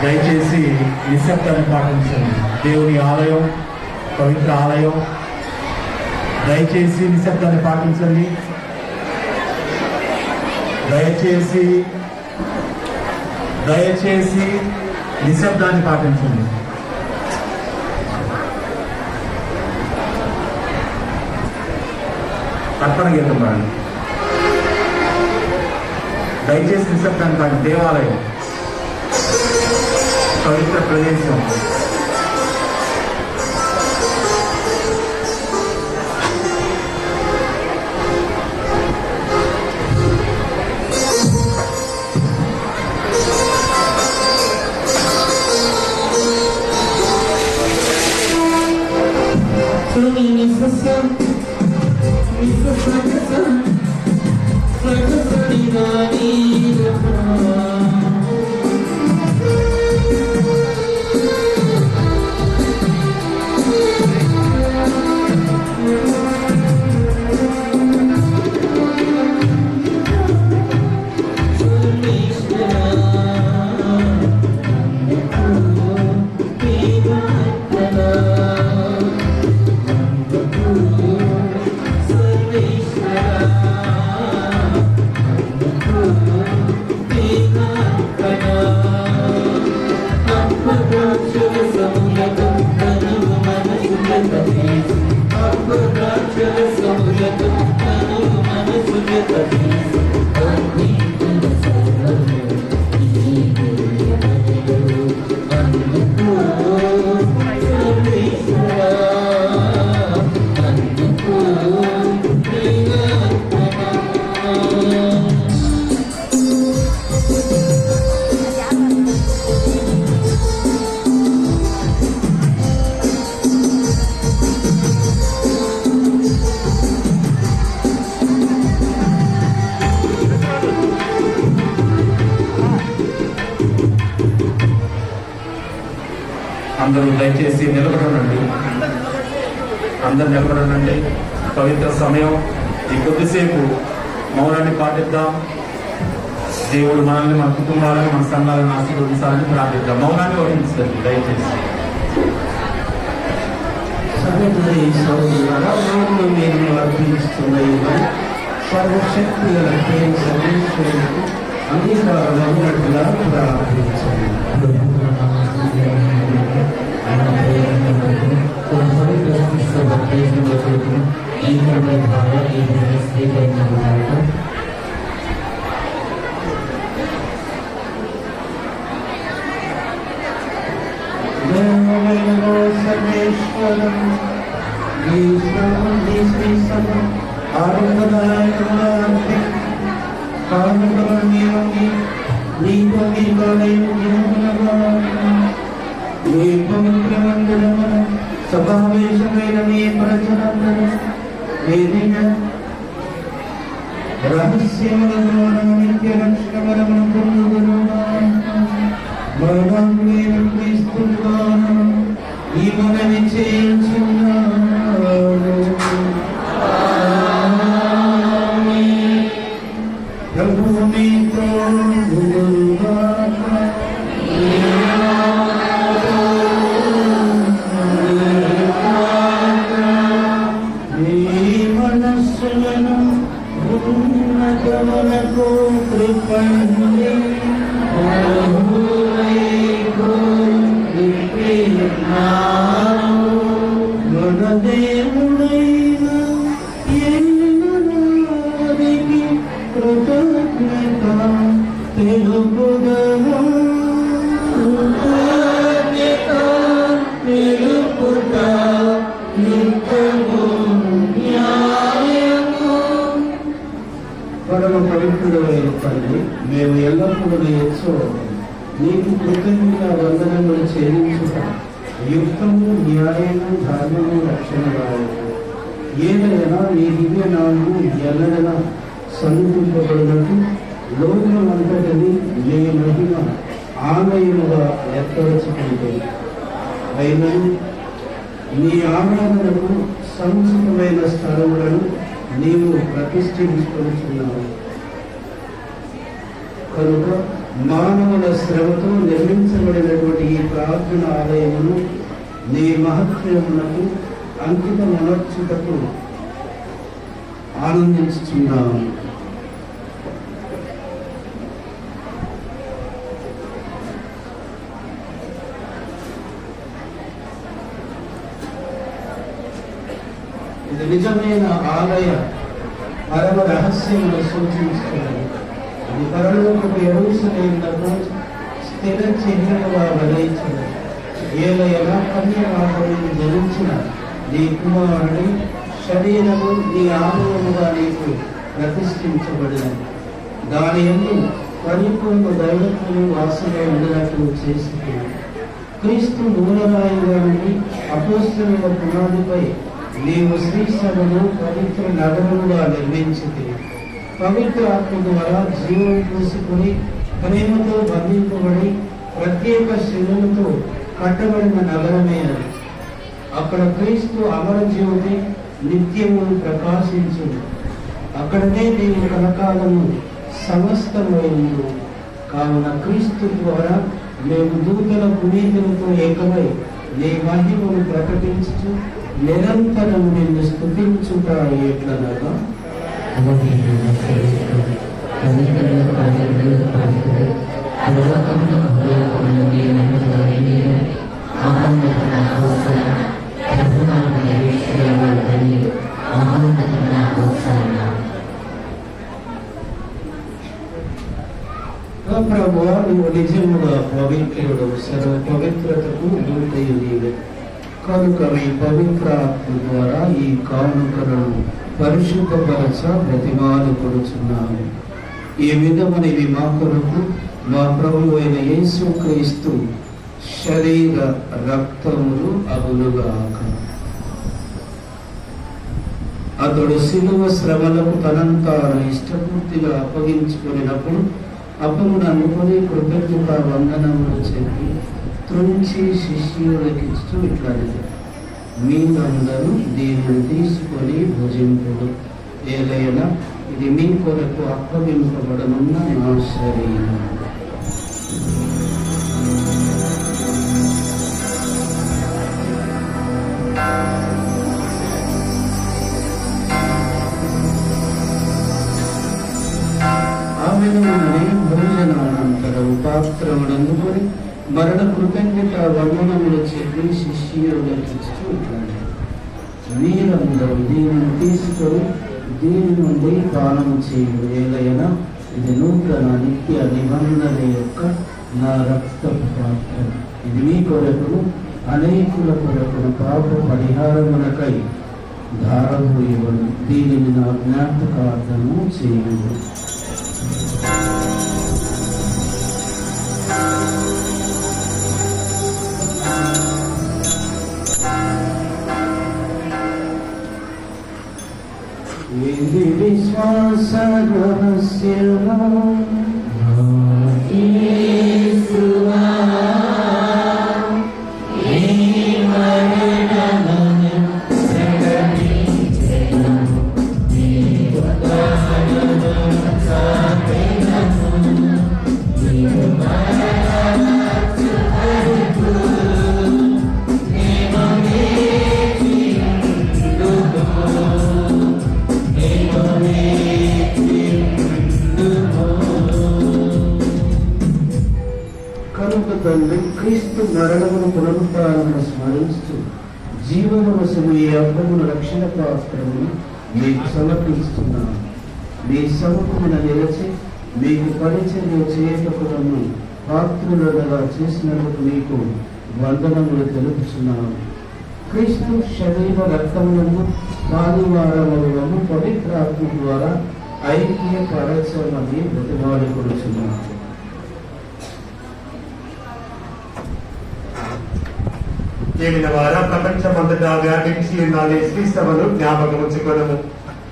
దయచేసి నిశ్శబ్దాన్ని పాటించండి. దేవుని ఆలయం పవిత్ర ఆలయం. దయచేసి నిశ్శబ్దాన్ని పాటించండి. దయచేసి నిశ్శబ్దాన్ని పాటించండి. తర్పణ గీతం పాడండి. దయచేసి నిశ్శబ్దాన్ని పాడండి. దేవాలయం పవిత్ర ప్రదేశం. అందరూ దయచేసి నిలబడండి. అందరు నిలబడండి. పవిత్ర సమయం. ఈ కొద్దిసేపు మౌనాన్ని పాటిద్దాం. దేవుడు మనల్ని, మన కుటుంబాలను, మన సంఘాలను ఆశీర్వదించాలని ప్రార్థిద్దాం. మౌనాన్ని వహించండి దయచేసి. సహోదరి సహోదరులారా, దేవుడు మీరు అర్పించుతున్న సర్వశక్తి గల సర్వేశ్వరులకు అంగీకారమైనట్టుగా ప్రార్థించండి. సర్వేశ్వరం ఆనందదాయకమైన సమావేశమైన మీ ప్రజలందరూ వేదిక రహస్యములను నిత్య రక్షణములను పొందుదును. ఈ మనవి చేయించున్నాను. ప్రభు మీతో ఉండుగాక. మీ మనస్సులను ఉన్నతమునకు కృపణి మన దేవుడైన యేసువారికి కృతజ్ఞత తెలుపుదము. తెలుపుట నిత్యము న్యాయము. పరమ పవిత్రుడైన తండ్రి, మేము ఎల్లప్పుడూ నీకు కృతజ్ఞత వందనములు చెల్లించుట యుక్తము, న్యాయము, ధర్మము, రక్షణ ఏదైనా నీ దివ్య నామము ఎల్లడైనా సన్నిధింపబడినట్టు లోకమంతటిని నీ మహిమ ఆలయముగా ఏర్పరచుకుంటే అయినను నీ ఆరాధనకు సముచితమైన స్థలములను నీవు ప్రతిష్ఠించుకుంటున్నావు. కనుక మానవుల శ్రమతో నిర్మించబడినటువంటి ఈ ప్రార్థన ఆలయమును నీ మహత్వమునకు అంకితమనర్చుటకు ఆనందించుచున్నాము. ఇది నిజమైన ఆలయ పరమ రహస్యమును సూచించుతున్నది. ఇది పరలోకపు యెరూషలేమునకు స్థిర చిహ్నముగా వలయించినది. ఏలయనా కన్యమాతను జనించిన నీ కుమారుడి శరీరము నీ ఆలయముగా నీకు ప్రతిష్ఠించబడినది. దాని యందు పరిపూర్ణ దైవత్వము వాసనై ఉండేటట్లు చేస్తుంది. క్రీస్తు మూలరాయిగా నుండి అపోస్తలుల పునాదిపై నీవు శ్రీసభను పవిత్ర నగరముగా నిర్మించింది. పవిత్ర ఆత్మ ద్వారా జీవం పూసుకుని ప్రేమతో బంధింపబడి ప్రత్యేక శిలువతో కట్టబడిన నగరమే అది. అక్కడ క్రీస్తు అమర జ్యోతి నిత్యము ప్రకాశించును. అక్కడనే నీవు కలకాలము సమస్తమైందు. కావున క్రీస్తు ద్వారా మేము దూతల పునీతులతో ఏకమై నీ మహిమను ప్రకటించు నిరంతరం నిన్ను స్తుతించుట ఎట్లనగా ప్రభువా, నువ్వు నిజముగా పవిత్రుడు, సర్వ పవిత్రతకు మూర్తయు నీవే. కనుక మీ పవిత్ర ఆత్మ ద్వారా ఈ కానుకలను పరిశుద్ధపరచ బ్రతిమాలు కొడుచున్నాము. ఈ విధమనివి మా కొరకు మా ప్రభువు అయిన యేసు క్రీస్తు శరీర రక్తములు అగులుగాక. అతడు శిలువ శ్రమలకు తనంతాను ఇష్టపూర్తిగా అప్పగించుకున్నప్పుడు అప్పమును అనుకుని కృతజ్ఞత వందనములు చెప్పి త్రుంచి శిష్యులకిస్తూ ఇట్లా మీరందరూ దీనిని తీసుకొని భుజింపుడు. ఏలైనా ఇది మీ కొరకు అప్పగింపబడనున్న నా శరీరం. భోజనానంతరం పాత్రమునందుకొని మరణ కృతజ్ఞత వందనములు చెప్పి శిష్యులకు ఇచ్చుకుంటాడు. మీరందరూ దీనిని తీసుకొని దీని నుండి పానం చేయు. ఏలైనా ఇది నూతన నిత్య నిబంధన యొక్క నా రక్తపు పాత్ర. ఇది మీ కొరకును అనేకుల కొరకును పాప పరిహారమునకై ధారపోయబడు. దీనిని నా జ్ఞాపకార్థము చేయు. ఇది విశ్వాస రహస్యము. తండ్రి క్రీస్తు మరణమును పునరుద్ధారమును స్మరిస్తూ జీవనవశము ఈ అర్థమును రక్షణ పాత్రమును మీకు సమర్పిస్తున్నాను. మీ సముఖమున నిలిచి మీకు పరిచర్య చేయటకులను పాత్రులుగా చేసినందుకు మీకు వందనములు తెలుపుతున్నాను. క్రీస్తు శరీర రక్తములను పాలివారములను పవిత్రాత్మ ద్వారా ఐక్యపరచమని ప్రతిపాదించున్నాను. ఏలిన వారా ప్రపంచమంతటా వ్యాపించి ఉన్న శ్రీ సభను జ్ఞాపకముచ్చుకొనము.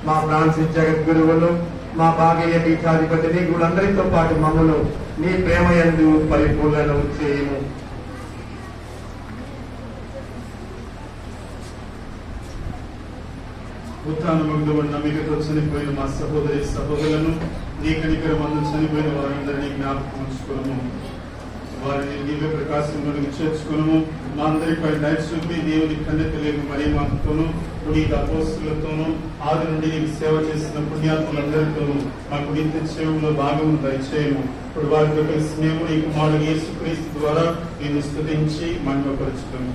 మా ఫ్రాన్సిస్ జగద్గురువులు, మా భాగీయ పీఠాధిపతిని గురులందరితో పాటు మమ్మను నీ ప్రేమయందు పరిపూర్ణను చేయము. ఉత్తానం ముందు ఉన్న మిగతా చనిపోయిన మా సహోదరి సహోదరులను నీ కనికరమందు చనిపోయిన వారందరినీ జ్ఞాపకం ఉంచుకోను. వారిని దివ్య ప్రకాశంలో చేర్చుకును. మా అందరిపై దయ చూపి దేవుని కన్నెతలేని మరీ మాతోనూ పునీత అపోస్తులతోనూ ఆది నుండి నీకు సేవ చేసిన పుణ్యాత్ములందరితోనూ మాకు నిత్య సేవలో భాగము దయచేయము. ఇప్పుడు వారితో కలిసి మేము నీ కుమారుడు యేసుక్రీస్తు ద్వారా నిన్ను స్తుతించి మహిమపరచుతాము.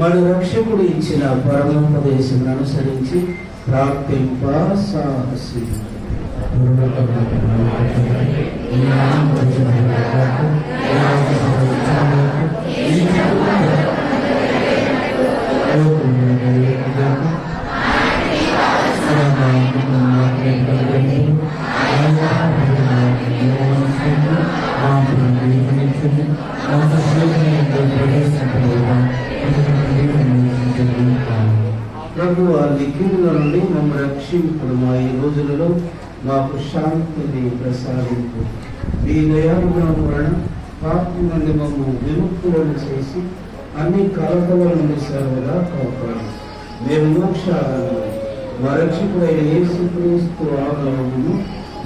మన రక్షకుడు ఇచ్చిన పరమోపదేశం అనుసరించి ప్రార్థింప సాహసి. ప్రభు ఆ లిఖితుల నుండి మమ్మ రక్షింపుడు. మా ఈ రోజులలో మాకు శాంతిని ప్రసాదింపు. మీ దయానుగ్రహం వలన పాపం నుండి మమ్మ విముక్తులను చేసి అన్ని కలతల నుండి సర్వదా కాపాడు. మేము మోక్షాలను వరక్షకుడైన యేసుక్రీస్తు ఆగమనమును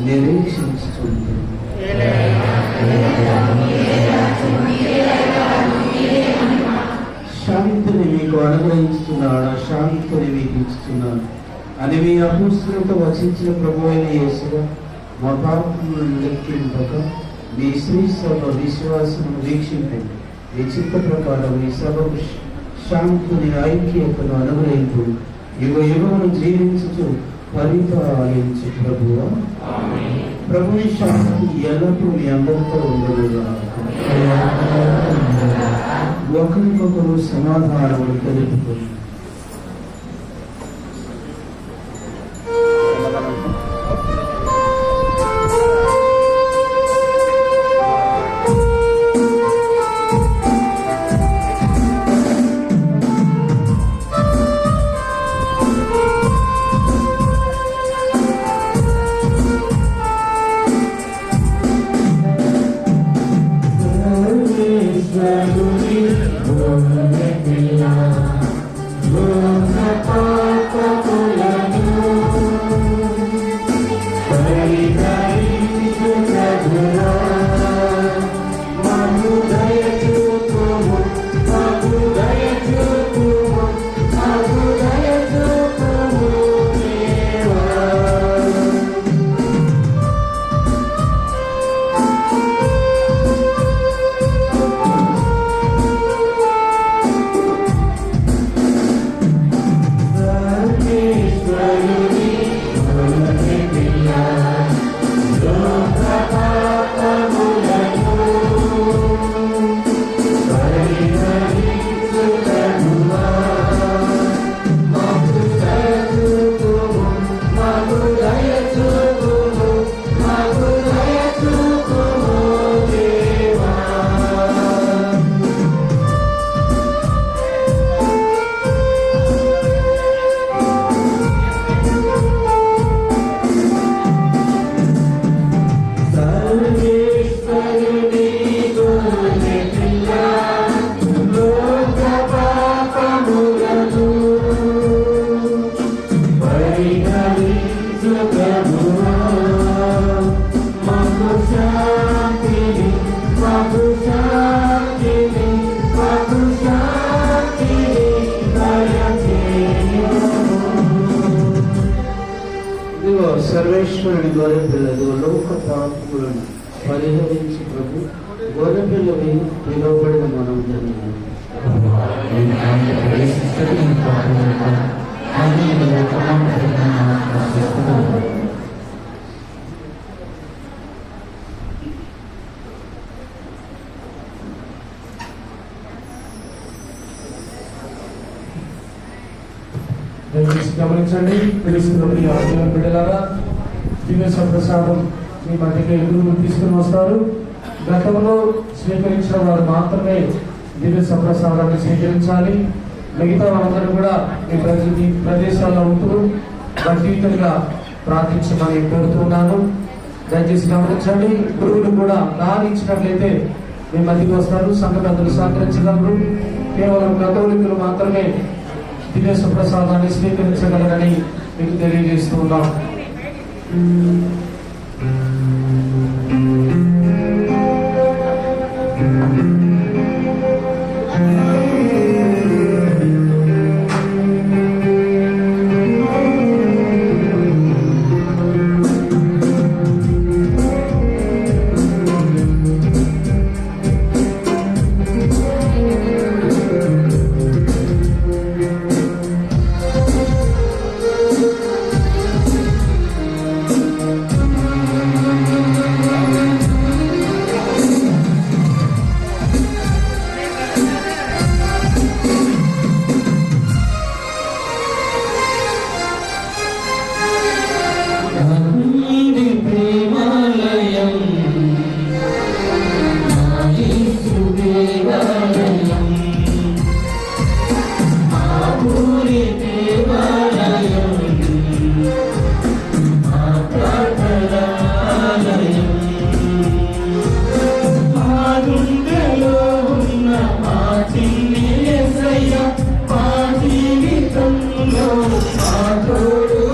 నిరీక్షించుతుంది. శాంతిని మీకు అనుగ్రహిస్తున్నాడు, శాంతిని మీకు ఇస్తున్నాను అని మీ అపుస్తులతో వచించిన ప్రభు అయిన యేసుగా మా పాపములను లెక్కింపక మీ శ్రీ సభ విశ్వాసమును వీక్షింపండి. మీ చిత్త ప్రకారం ఈ సభకు శాంతిని ఐక్యతను అనుగ్రహింపు. యుగ యుగమును జీవించుతూ పరిపాలించు ప్రభువా. ప్రభు శాంతి ఎల్లప్పుడూ మీ అందరితో ఉండదుగా. ఒకరికొకరు సమాధానములు తెలుపుతుంది. సర్వేశ్వరుని గొర్రెపిల్లలు లోక పాపములను పరిహరించి ప్రభు గొర్రెపిల్లవి పిలువబడిన మనం గమనించండి. తెలుసుకున్నప్పుడు ఆరోగ్యం బిడ్డలారా దివ్య ప్రసాదం మీ మధ్యకి ఎదురు తీసుకుని వస్తారు. గతంలో స్వీకరించిన వారు మాత్రమే దివ్య ప్రసాదాన్ని స్వీకరించాలి. మిగతా వాళ్ళందరూ కూడా మీ ప్రదేశాల్లో ఉంటూ భక్తియుతంగా ప్రార్థించమని కోరుతున్నాను. దయచేసి గమనించండి. గురువులు కూడా దానిచ్చినట్లయితే మీ మధ్యకి వస్తారు. సంఘ పెద్దలు సహకరించగలరు. కేవలం కథోలికులు మాత్రమే దివ్య ప్రసాదాన్ని స్వీకరించగలరని మీకు తెలియజేస్తూ ఉన్నాం. మా జీవితంలో మా తోడు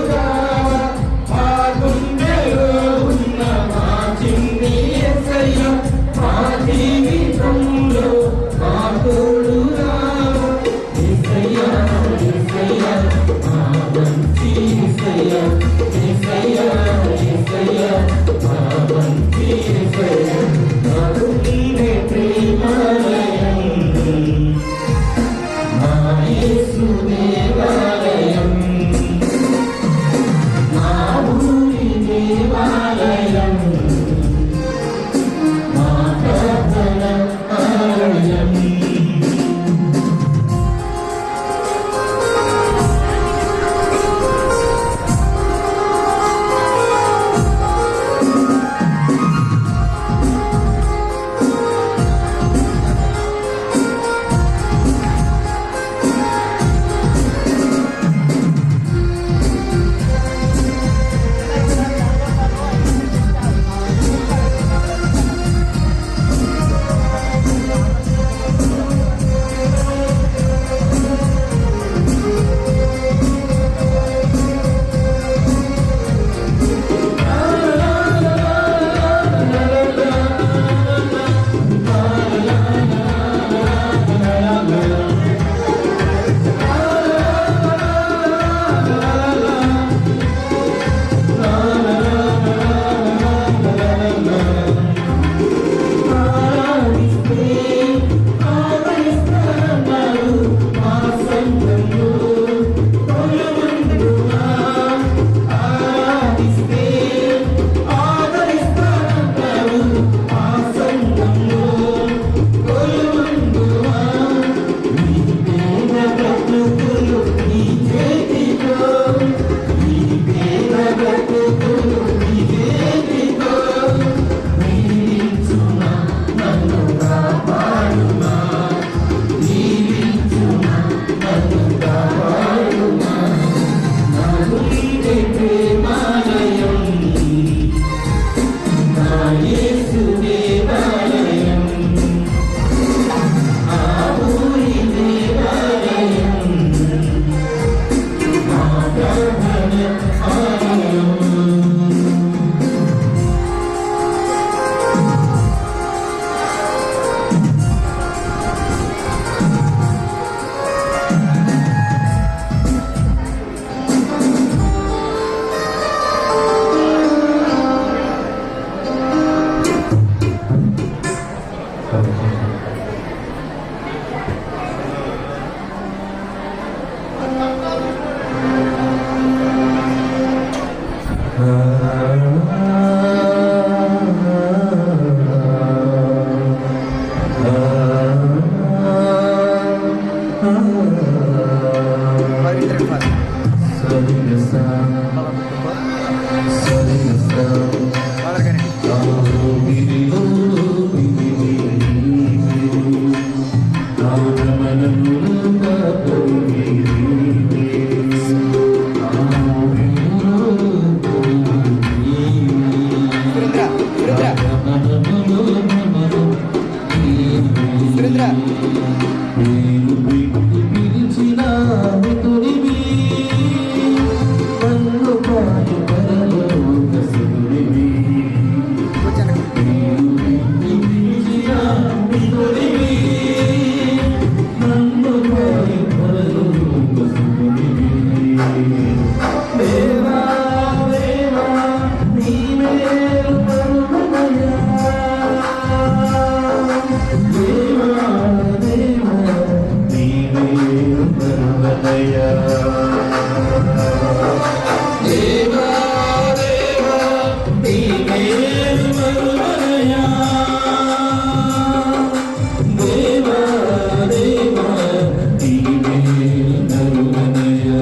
దేవా దేవా నీ మేలు మరువనయ్యా దేవా దేవా నీ మేలు మరువనయ్యా దేవా దేవా నీ మేలు మరువనయ్యా దేవా దేవా నీ మేలు మరువనయ్యా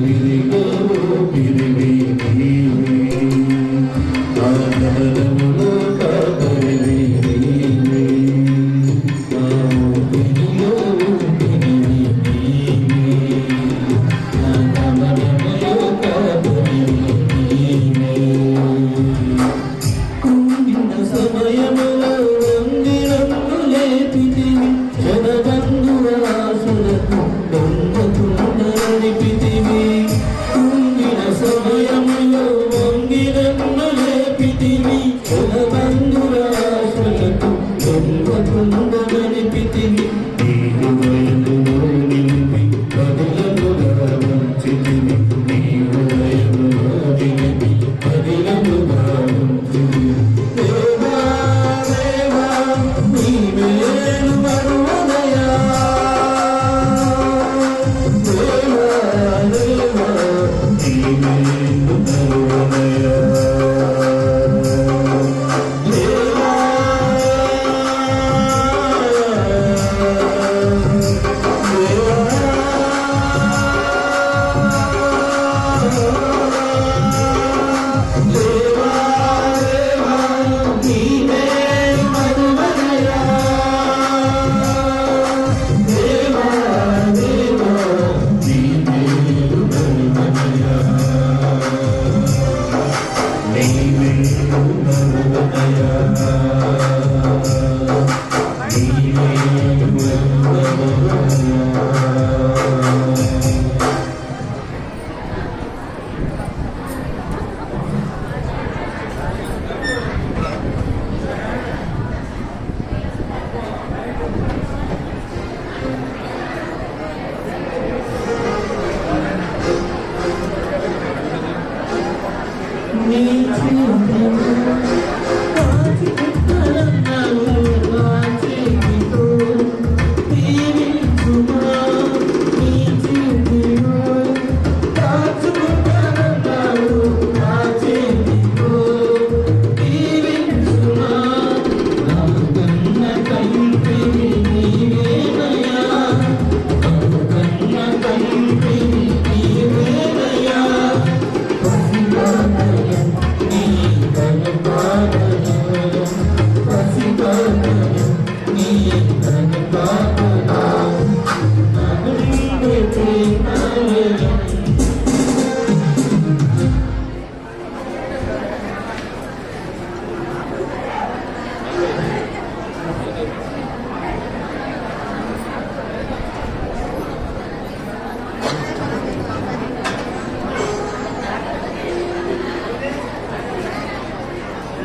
పిరిగో పిరివి నీవే ఆనందములో కాపరివి నీవే పిరిగో పిరివి నీవే ఆనందములో కాపరివి నీవే కుంగిన సమయములో వందిరము లేపితివి జనబంధురాసులకు నడిపితివి కుంగిన సమయములో వంగిరము లేపితివి జనబంధురాసులకు నడిపితివి నీ హృదయములో నిలిపి పదిలముగా ఉంచితివి నీ హృదయములో నిలిపి పదిలముగా ఉంచితివి దేవా దేవా నీ మేలు మరువనయ్యా దేవా దేవా నీ మేలు మరువనయ్యా దేవా దేవా దేవా నీ మేలు మరువనయ్యా దేవా దేవా నీ మేలు మరువనయ్యా నీ మేలు మరువనయ్యా నీ మేలు మరువనయ్యా నీ జీవితము కాచి పెట్టనన్నావు నా చేతితో దీవించుమా నీ జీవితము కాచుకుంటానన్నావు నా చేతితో దీవించుమా నా కన్న తండ్రి నీవేనయ్యా నా కన్న తండ్రి నీవేనయ్యా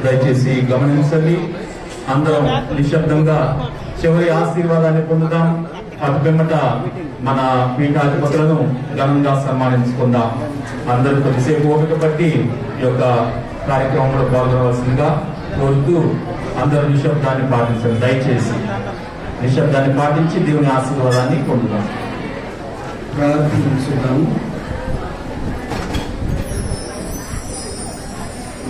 దయచేసి గమనించండి. అందరం నిశ్శబ్దంగా చివరి ఆశీర్వాదాన్ని పొందుదాం. అటు పిమ్మట మన పీఠాధిపతులను ఘనంగా సన్మానించుకుందాం. అందరూ కొద్దిసేపు ఓపిక పట్టి ఈ యొక్క కార్యక్రమంలో పాల్గొనవలసిందిగా కోరుతూ అందరూ నిశ్శబ్దాన్ని పాటించండి. దయచేసి నిశ్శబ్దాన్ని పాటించి దేవుని ఆశీర్వాదాన్ని పొందుదాం. ప్రార్థించుదాం.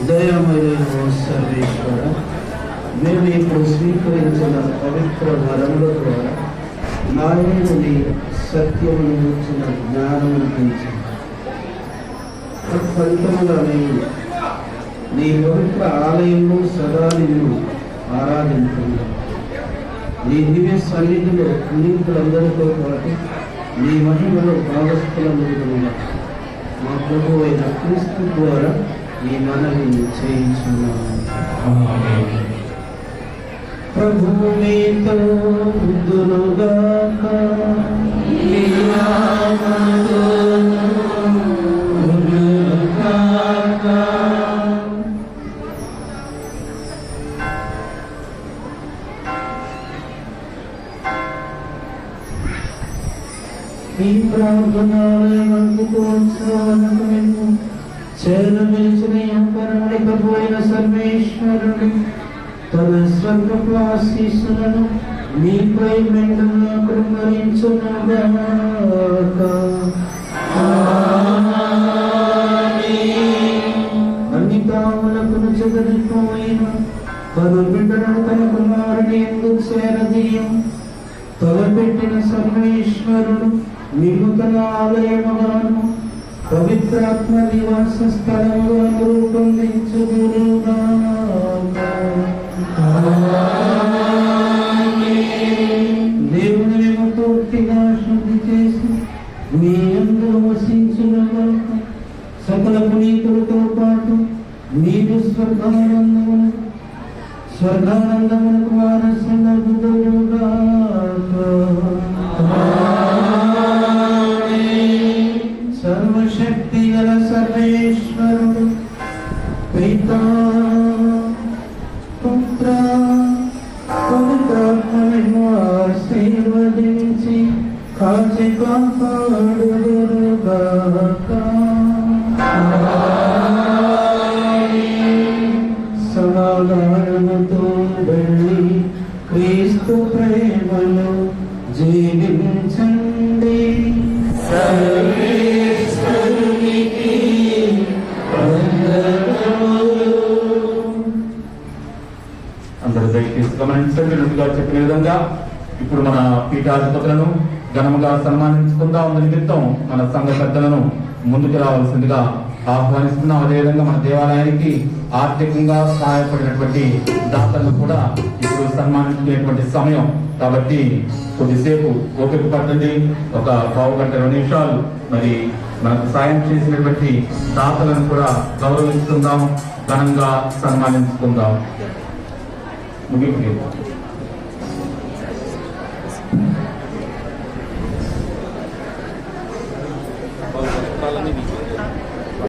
దయామయుడైన సర్వేశ్వర, మేము ఇప్పుడు స్వీకరించిన పవిత్ర వరముల ద్వారా నాయకుని సత్యమును వచ్చిన జ్ఞానమును పెంచి ఫలితముగా నీ పవిత్ర ఆలయంలో సదా నిన్ను ఆరాధించుకుందాం. నీ దివ్య సన్నిధిలో పునీతులందరితో పాటు నీ మహిమలో భాగస్థులందరూ మా ప్రభు అయిన క్రీస్తు ద్వారా ఈ మనవిని చేయించున్నాము. ప్రభువు మీతో ఉండునుగాక. మీ ఆత్మతోను ఉండునుగాక. ఈ ప్రార్థనాలయమందు ప్రోత్సాహనకు మేము చేరవేసిన ఎంపరమడిపోయిన సర్వేశ్వరుని తన స్వర్గపు ఆశీస్సులను మీపై మెండుగా కృంగరించునుగాక. అన్ని తాములకు చెదరిపోయిన పలు బిడ్డలను తన కుమారుని ఎందుకు చేరదీయం తలపెట్టిన సర్వేశ్వరుడు మీకు తన ఆలయముగాను పవిత్రాత్మ నివాస స్థలముగా రూపొందించుదురుగాక. దేవుని మేము పూర్తిగా శుద్ధి చేసి మీ యందు వసించుగాక. సకల పునీతులతో పాటు మీరు స్వర్గానందమునకు వారసులగుదురుగాక. సర్వశక్తి గల సర్వేశ్వరుడు పితా పుత్ర పవిత్రాత్మను ఆశీర్వదించి కాచి కాపాడుదురుగాక. సమాధానముతో వెళ్ళి క్రీస్తు ప్రేమలో జీవించండి. సర్వేశ్వరునికి వందనములు. అందరూ దయచేసి గమనించండి. ముందుగా చెప్పిన విధంగా ఇప్పుడు మన పీఠాధిపతులను ఘనముగా సన్మానించుకుందాం నిమిత్తం మన సంఘ పెద్దలను ముందుకు రావాల్సిందిగా ఆహ్వానిస్తున్నాం. అదేవిధంగా మన దేవాలయానికి ఆర్థికంగా సహాయపడినటువంటి దాతలను కూడా ఇప్పుడు సన్మానించుకునేటువంటి సమయం కాబట్టి కొద్దిసేపు ఓపిక పట్టండి. ఒక పావు గంట 20 నిమిషాలు మరి మనకు సాయం చేసినటువంటి దాతలను కూడా గౌరవించుకుందాం, ఘనంగా సన్మానించుకుందాం. ముగింపు వాళ్ళని